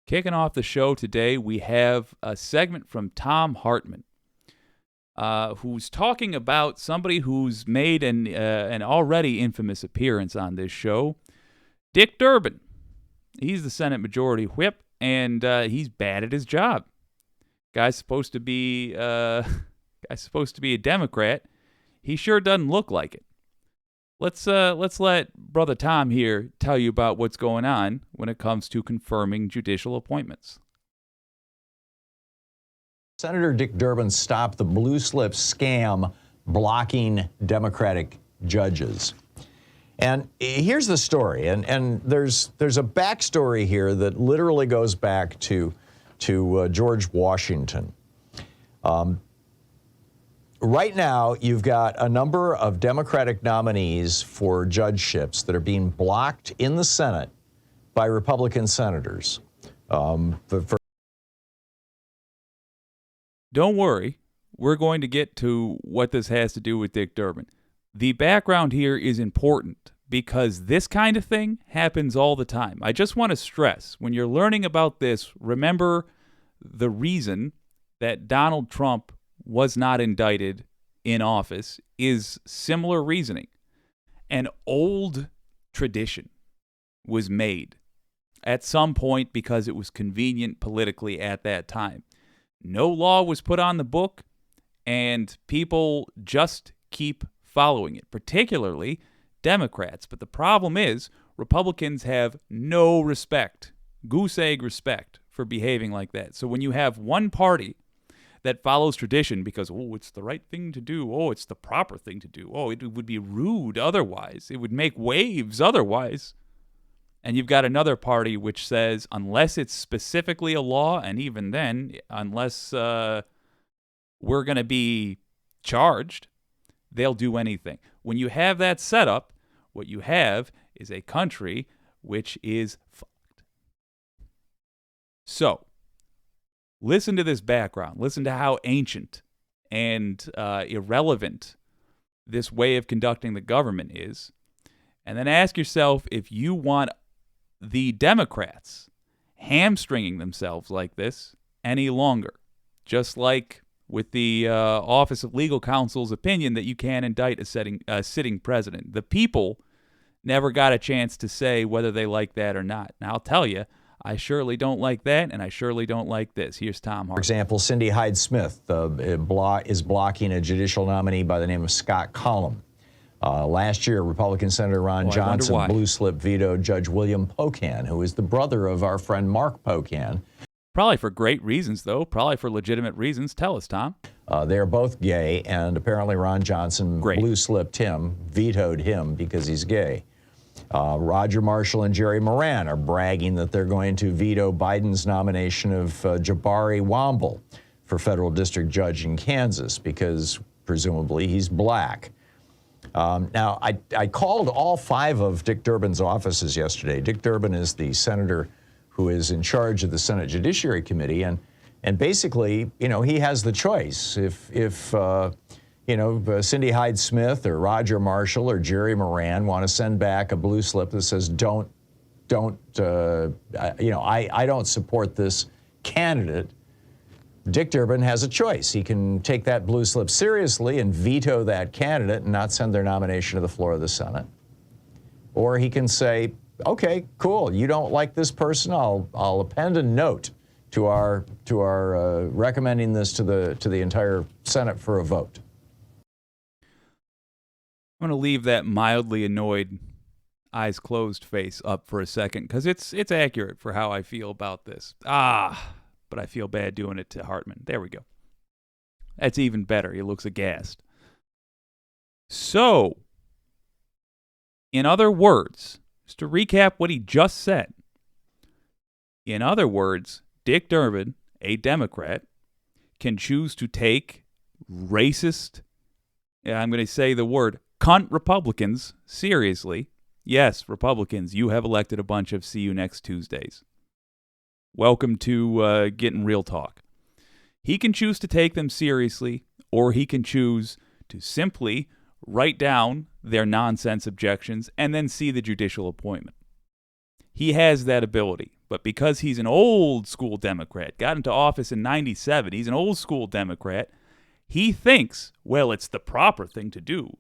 Kicking off the show today, we have a segment from Thom Hartmann, who's talking about somebody who's made an already infamous appearance on this show, Dick Durbin. He's the Senate Majority Whip, and he's bad at his job. Guy's supposed to be a Democrat. He sure doesn't look like it. Let's let Brother Thom here tell you about what's going on when it comes to confirming judicial appointments. Senator Dick Durbin stopped the blue slip scam blocking Democratic judges. And here's the story, and there's a backstory here that literally goes back to George Washington. Right now, you've got a number of Democratic nominees for judgeships that are being blocked in the Senate by Republican senators. Don't worry, we're going to get to what this has to do with Dick Durbin. The background here is important because this kind of thing happens all the time. I just want to stress, when you're learning about this, remember the reason that Donald Trump was not indicted in office is similar reasoning. An old tradition was made at some point because it was convenient politically at that time. No law was put on the book, and people just keep following it, particularly Democrats. But the problem is Republicans have no respect, goose egg respect, for behaving like that. So when you have one party that follows tradition because, it's the right thing to do, it's the proper thing to do, it would be rude otherwise, it would make waves otherwise, and you've got another party which says unless it's specifically a law, and even then, unless we're going to be charged, they'll do anything. When you have that setup, what you have is a country which is fucked. So, listen to this background. Listen to how ancient and irrelevant this way of conducting the government is. And then ask yourself if you want the Democrats hamstringing themselves like this any longer. Just like with the Office of Legal Counsel's opinion that you can't indict a sitting president. The people never got a chance to say whether they like that or not. Now, I'll tell you, I surely don't like that, and I surely don't like this. Here's Thom Hartmann. For example, Cindy Hyde-Smith is blocking a judicial nominee by the name of Scott Collum. Last year, Republican Senator Ron Johnson blue slip vetoed Judge William Pocan, who is the brother of our friend Mark Pocan. Probably for great reasons, though. Probably for legitimate reasons. Tell us, Thom. They're both gay, and apparently Ron Johnson blue slipped him, vetoed him because he's gay. Roger Marshall and Jerry Moran are bragging that they're going to veto Biden's nomination of Jabari Womble for federal district judge in Kansas because presumably he's black. Now, I called all 5 of Dick Durbin's offices yesterday. Dick Durbin is the senator who is in charge of the Senate Judiciary Committee, and basically, he has the choice. If Cindy Hyde-Smith or Roger Marshall or Jerry Moran want to send back a blue slip that says, I don't support this candidate, Dick Durbin has a choice. He can take that blue slip seriously and veto that candidate and not send their nomination to the floor of the Senate. Or he can say, okay, cool, you don't like this person, I'll append a note to our recommending this to the entire Senate for a vote. I'm going to leave that mildly annoyed, eyes closed face up for a second because it's accurate for how I feel about this. But I feel bad doing it to Hartmann. There we go. That's even better. He looks aghast. So, in other words, just to recap what he just said, in other words, Dick Durbin, a Democrat, can choose to take racist, I'm going to say the word, cunt Republicans seriously. Yes, Republicans, you have elected a bunch of see you next Tuesdays. Welcome to Getting Real Talk. He can choose to take them seriously, or he can choose to simply write down their nonsense objections and then see the judicial appointment. He has that ability. But because he's an old school Democrat, got into office in 97, he's an old school Democrat, he thinks, well, it's the proper thing to do.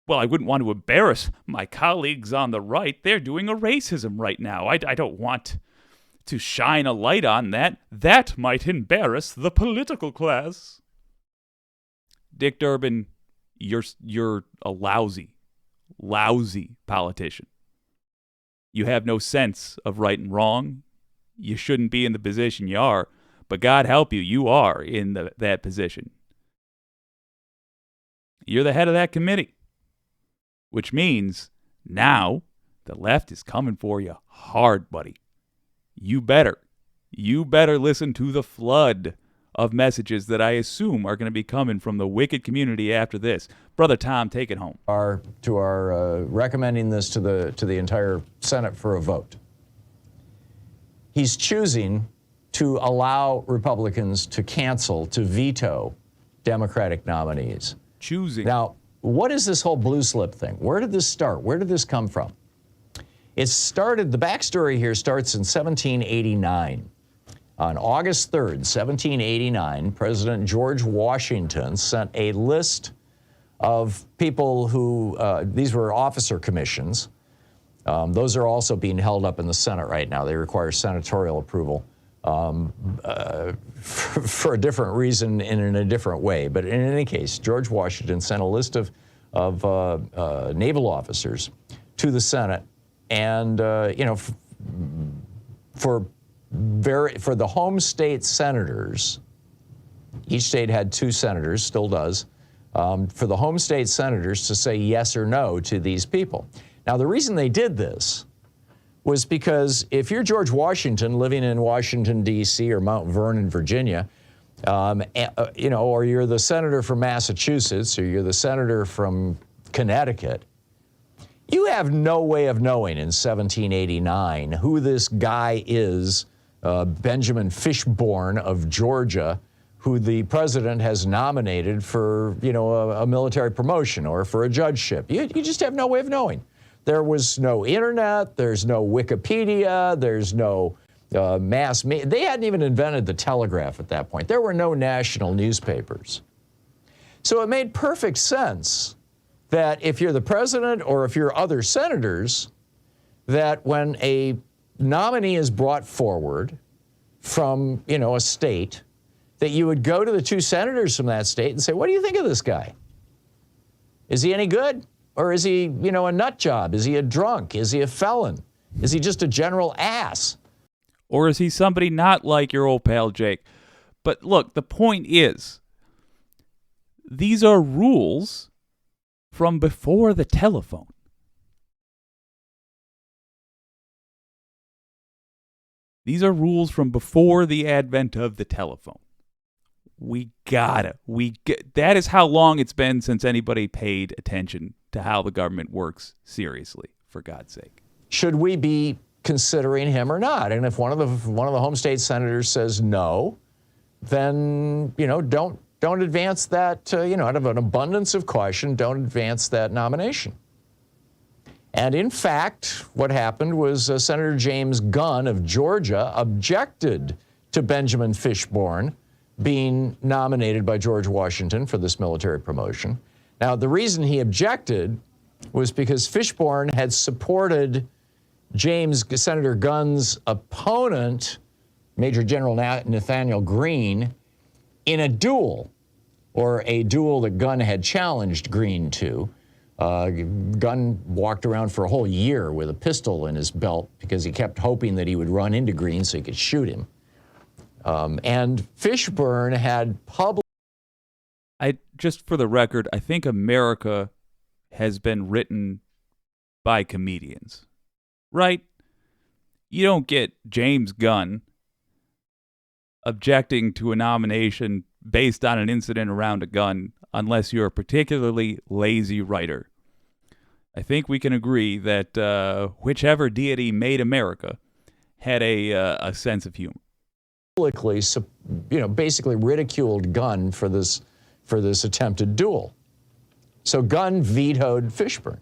Well, I wouldn't want to embarrass my colleagues on the right. They're doing a racism right now. I don't want to shine a light on that. That might embarrass the political class. Dick Durbin, you're a lousy politician. You have no sense of right and wrong. You shouldn't be in the position you are, but God help you, you are in that position. You're the head of that committee, which means now the left is coming for you hard, buddy. You better listen to the flood of messages that I assume are going to be coming from the wicked community after this. Brother Thom, take it home. To our recommending this to the entire Senate for a vote. He's choosing to allow Republicans to cancel, to veto Democratic nominees. Choosing. Now, what is this whole blue slip thing? Where did this start? Where did this come from? It started, the backstory here starts in 1789. On August 3rd, 1789, President George Washington sent a list of people who, these were officer commissions. Those are also being held up in the Senate right now. They require senatorial approval for a different reason and in a different way. But in any case, George Washington sent a list of naval officers to the Senate. And, for the home state senators, each state had 2 senators, still does, for the home state senators to say yes or no to these people. Now, the reason they did this was because if you're George Washington living in Washington, D.C. or Mount Vernon, Virginia, or you're the senator from Massachusetts or you're the senator from Connecticut, you have no way of knowing in 1789 who this guy is, Benjamin Fishburne of Georgia, who the president has nominated for, a military promotion or for a judgeship. You just have no way of knowing. There was no internet, there's no Wikipedia, there's no mass media. They hadn't even invented the telegraph at that point. There were no national newspapers. So it made perfect sense that if you're the president or if you're other senators, that when a nominee is brought forward from, a state, that you would go to the 2 senators from that state and say, what do you think of this guy? Is he any good? Or is he, a nut job? Is he a drunk? Is he a felon? Is he just a general ass? Or is he somebody not like your old pal Jake? But look, the point is, these are rules from before the telephone. These are rules from before the advent of the telephone. That is how long it's been since anybody paid attention to how the government works seriously, for God's sake. Should we be considering him or not? And if one of the home state senators says no, then, don't advance that, out of an abundance of caution, don't advance that nomination. And in fact, what happened was Senator James Gunn of Georgia objected to Benjamin Fishburne being nominated by George Washington for this military promotion. Now, the reason he objected was because Fishburne had supported Senator Gunn's opponent, Major General Nathaniel Greene, in a duel that Gunn had challenged Greene to. Gunn walked around for a whole year with a pistol in his belt because he kept hoping that he would run into Greene so he could shoot him. And Fishburne had just for the record, I think America has been written by comedians, right? You don't get James Gunn objecting to a nomination based on an incident around a gun unless you're a particularly lazy writer. I think we can agree that whichever deity made America had a sense of humor. Publicly, basically ridiculed Gunn for this attempted duel. So Gunn vetoed Fishburne.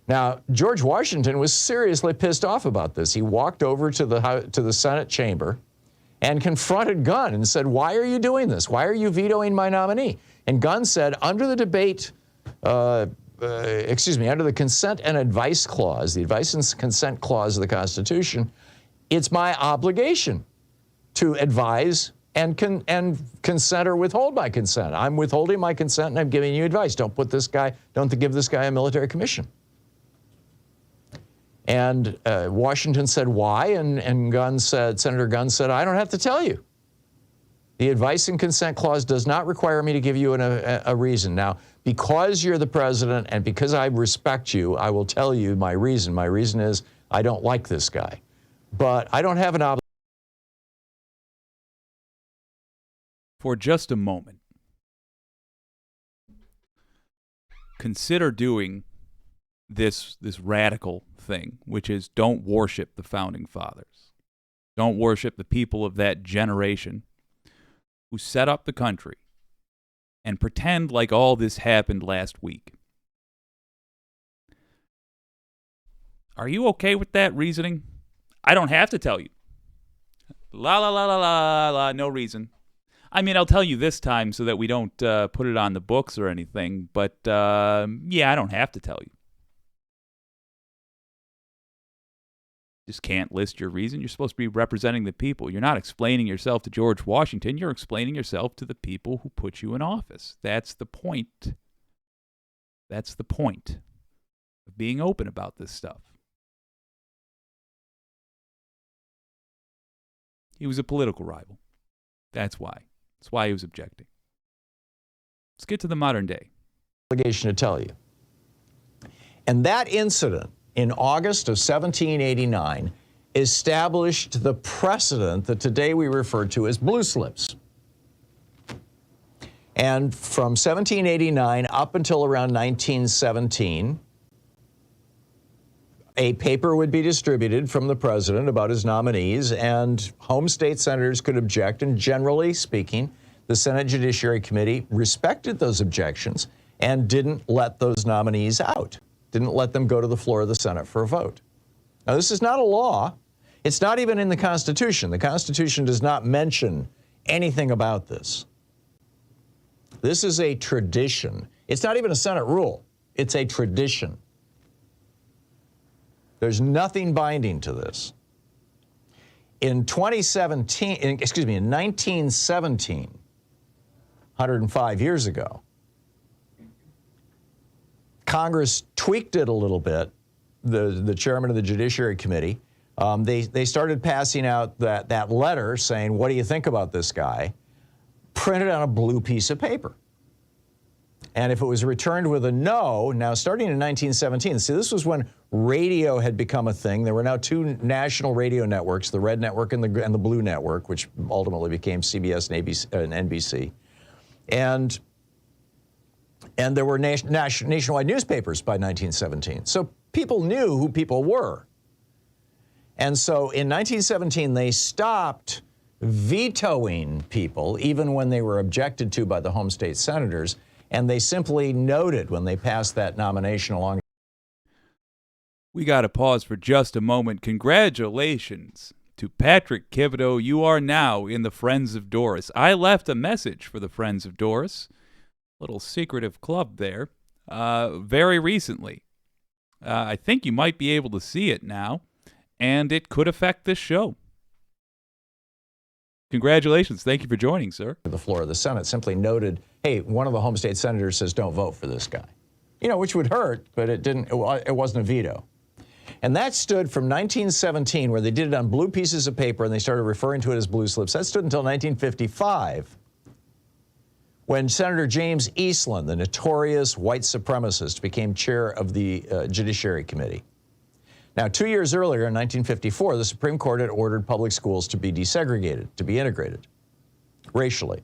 Now, George Washington was seriously pissed off about this. He walked over to the Senate chamber and confronted Gunn and said, "Why are you doing this? Why are you vetoing my nominee?" And Gunn said, under the under the consent and advice clause, the advice and consent clause of the Constitution, it's my obligation to advise and consent or withhold my consent. I'm withholding my consent and I'm giving you advice. Don't give this guy a military commission. And Washington said, why? And Senator Gunn said, I don't have to tell you. The advice and consent clause does not require me to give you a reason. Now, because you're the president and because I respect you, I will tell you my reason. My reason is I don't like this guy. But I don't have an obligation. For just a moment, consider doing this radical thing, which is don't worship the founding fathers. Don't worship the people of that generation who set up the country, and pretend like all this happened last week. Are you okay with that reasoning? I don't have to tell you. La la la la la la, no reason. I mean, I'll tell you this time so that we don't put it on the books or anything, but yeah, I don't have to tell you. Just can't list your reason. You're supposed to be representing the people. You're not explaining yourself to George Washington. You're explaining yourself to the people who put you in office. That's the point. That's the point of being open about this stuff. He was a political rival. That's why. That's why he was objecting. Let's get to the modern day. Obligation to tell you. And that incident in August of 1789 established the precedent that today we refer to as blue slips. And from 1789 up until around 1917, a paper would be distributed from the president about his nominees, and home state senators could object, and generally speaking, the Senate Judiciary Committee respected those objections and didn't let those nominees out. Didn't let them go to the floor of the Senate for a vote. Now, this is not a law. It's not even in the Constitution. The Constitution does not mention anything about this. This is a tradition. It's not even a Senate rule. It's a tradition. There's nothing binding to this. In 1917, 105 years ago, Congress tweaked it a little bit, the chairman of the Judiciary Committee. They started passing out that letter saying, what do you think about this guy, printed on a blue piece of paper. And if it was returned with a no, now starting in 1917, see, this was when radio had become a thing. There were now two national radio networks, the Red Network and the Blue Network, which ultimately became CBS and NBC. And there were nationwide newspapers by 1917. So people knew who people were. And so in 1917, they stopped vetoing people, even when they were objected to by the home state senators, and they simply noted when they passed that nomination along. We got to pause for just a moment. Congratulations to Patrick Kivido. You are now in the Friends of Doris. I left a message for the Friends of Doris, little secretive club there, very recently. I think you might be able to see it now, and it could affect this show. Congratulations. Thank you for joining, sir. The floor of the Senate simply noted, hey, one of the home state senators says don't vote for this guy. You know, which would hurt, but it wasn't a veto. And that stood from 1917, where they did it on blue pieces of paper and they started referring to it as blue slips. That stood until 1955, when Senator James Eastland, the notorious white supremacist, became chair of the Judiciary Committee. Now, 2 years earlier, in 1954, the Supreme Court had ordered public schools to be desegregated, to be integrated racially.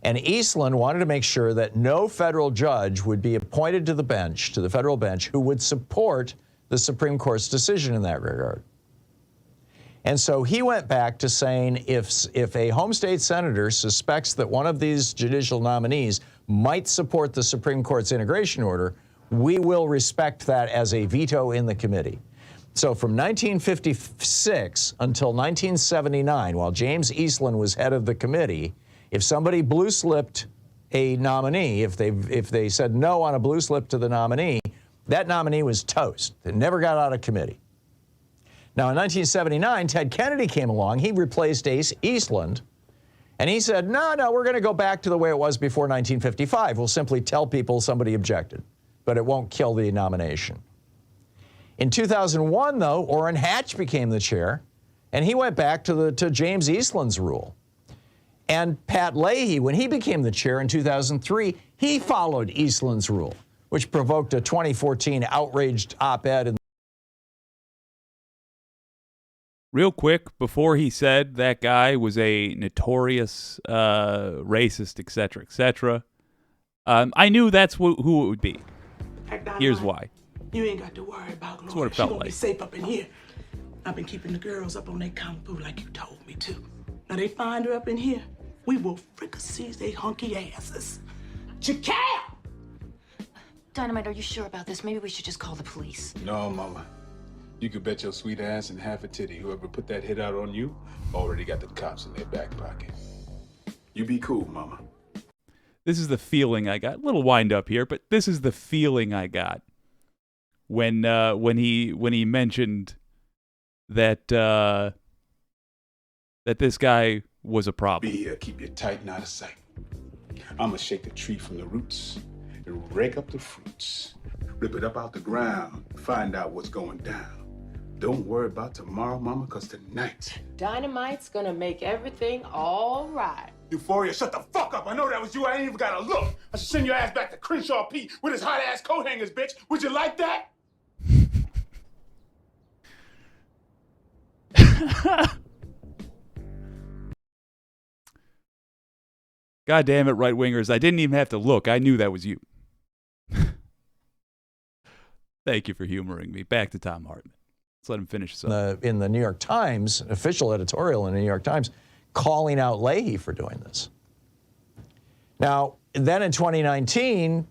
And Eastland wanted to make sure that no federal judge would be appointed to the bench, to the federal bench, who would support the Supreme Court's decision in that regard. And so he went back to saying if a home state senator suspects that one of these judicial nominees might support the Supreme Court's integration order, we will respect that as a veto in the committee. So from 1956 until 1979, while James Eastland was head of the committee, if somebody blue slipped a nominee, if they said no on a blue slip to the nominee, that nominee was toast. It never got out of committee. Now in 1979, Ted Kennedy came along. He replaced Eastland, and he said, no, we're going to go back to the way it was before 1955. We'll simply tell people somebody objected, but it won't kill the nomination. In 2001, though, Orrin Hatch became the chair, and he went back to James Eastland's rule. And Pat Leahy, when he became the chair in 2003, he followed Eastland's rule, which provoked a 2014 outraged op-ed in. Real quick, before he said that guy was a notorious racist, etc., etc., I knew that's who it would be. Here's why. You ain't got to worry about Gloria. That's what it felt She gonna like. be safe up in here. I've been keeping the girls up on their kung fu like you told me to. Now they find her up in here, we will fricassees they hunky asses. Chicago! Dynamite, are you sure about this? Maybe we should just call the police. No, Mama. You could bet your sweet ass and half a titty whoever put that hit out on you already got the cops in their back pocket. You be cool, Mama. This is the feeling I got. A little wind up here, but this is the feeling I got when he mentioned that that this guy was a problem. Be here, keep you tight and out of sight. I'ma shake the tree from the roots and rake up the fruits. Rip it up out the ground, find out what's going down. Don't worry about tomorrow, Mama, because tonight... Dynamite's gonna make everything all right. Euphoria, shut the fuck up. I know that was you. I ain't even got to look. I should send your ass back to Crenshaw Pete with his hot-ass coat hangers, bitch. Would you like that? God damn it, right-wingers. I didn't even have to look. I knew that was you. Thank you for humoring me. Back to Thom Hartmann. Let's let him finish this up. In the New York Times, official editorial in the New York Times, calling out Leahy for doing this. Now, then in 2019,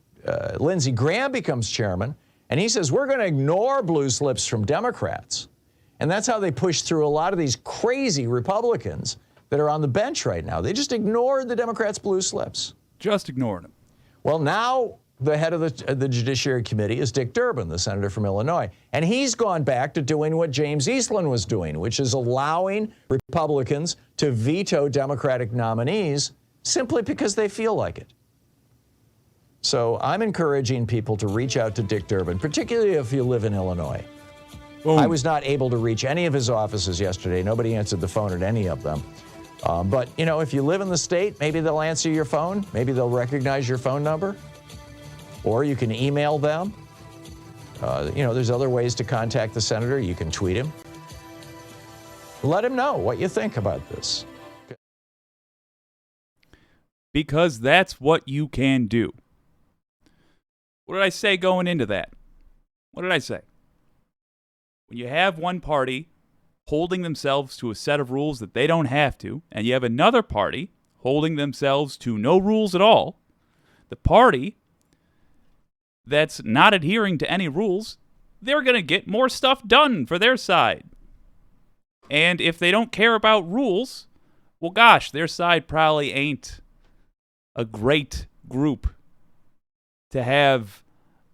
Lindsey Graham becomes chairman, and he says, we're going to ignore blue slips from Democrats. And that's how they push through a lot of these crazy Republicans that are on the bench right now. They just ignored the Democrats' blue slips. Just ignoring them. Well, now the head of the Judiciary Committee is Dick Durbin, the senator from Illinois. And he's gone back to doing what James Eastland was doing, which is allowing Republicans to veto Democratic nominees simply because they feel like it. So I'm encouraging people to reach out to Dick Durbin, particularly if you live in Illinois. Boom. I was not able to reach any of his offices yesterday. Nobody answered the phone at any of them. But, you know, if you live in the state, maybe they'll answer your phone. Maybe they'll recognize your phone number. Or you can email them. You know, there's other ways to contact the senator. You can tweet him. Let him know what you think about this. Because that's what you can do. What did I say going into that? What did I say? When you have one party holding themselves to a set of rules that they don't have to, and you have another party holding themselves to no rules at all, the party that's not adhering to any rules, they're going to get more stuff done for their side. And if they don't care about rules, well, gosh, their side probably ain't a great group to have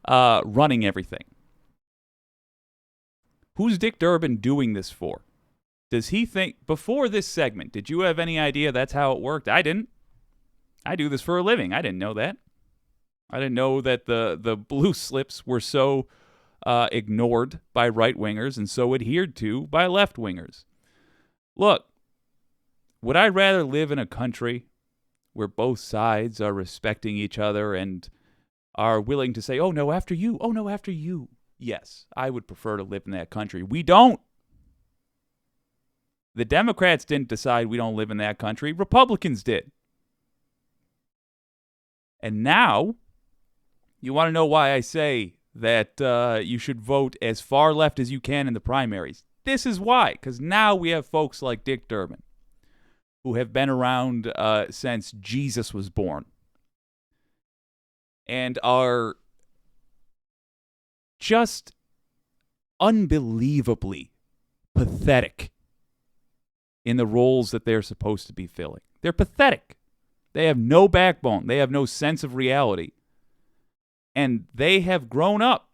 running everything. Who's Dick Durbin doing this for? Does he think, before this segment, did you have any idea that's how it worked? I didn't. I do this for a living. I didn't know that. I didn't know that the blue slips were so ignored by right-wingers and so adhered to by left-wingers. Look, would I rather live in a country where both sides are respecting each other and are willing to say, oh, no, after you. Oh, no, after you. Yes, I would prefer to live in that country. We don't. The Democrats didn't decide we don't live in that country. Republicans did. And now, you want to know why I say that you should vote as far left as you can in the primaries. This is why, because now we have folks like Dick Durbin, who have been around since Jesus was born, and are just unbelievably pathetic in the roles that they're supposed to be filling. They're pathetic. They have no backbone. They have no sense of reality. And they have grown up.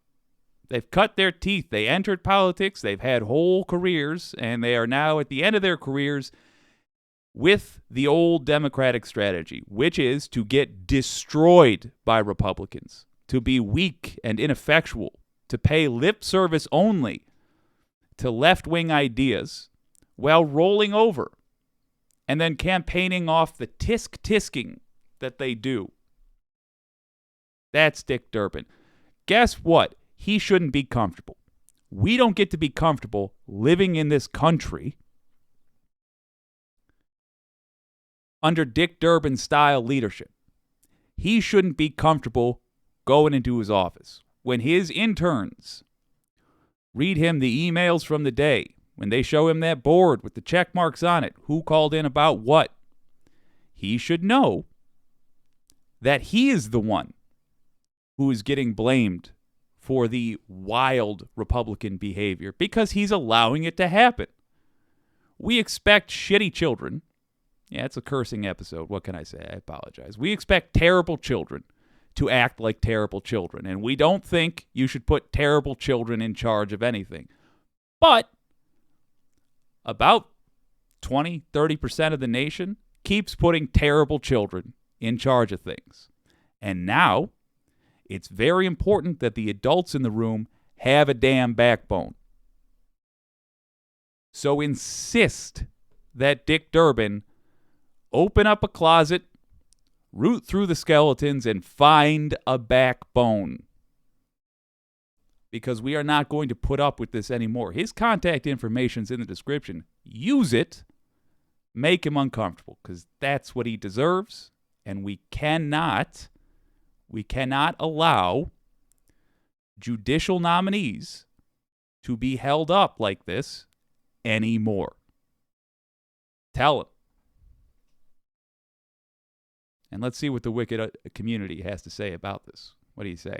They've cut their teeth. They entered politics. They've had whole careers, and they are now at the end of their careers with the old Democratic strategy, which is to get destroyed by Republicans, to be weak and ineffectual, to pay lip service only to left-wing ideas while rolling over and then campaigning off the tisk-tisking that they do. That's Dick Durbin. Guess what? He shouldn't be comfortable. We don't get to be comfortable living in this country under Dick Durbin-style leadership. He shouldn't be comfortable going into his office. When his interns read him the emails from the day, when they show him that board with the check marks on it, who called in about what, he should know that he is the one who is getting blamed for the wild Republican behavior because he's allowing it to happen. We expect shitty children. Yeah, it's a cursing episode. What can I say? I apologize. We expect terrible children to act like terrible children, and we don't think you should put terrible children in charge of anything. But about 20, 30% of the nation keeps putting terrible children in charge of things. And now it's very important that the adults in the room have a damn backbone. So insist that Dick Durbin open up a closet, root through the skeletons, and find a backbone. Because we are not going to put up with this anymore. His contact information's in the description. Use it. Make him uncomfortable, because that's what he deserves. And we cannot allow judicial nominees to be held up like this anymore. Tell him. And let's see what the wicked community has to say about this. What do you say?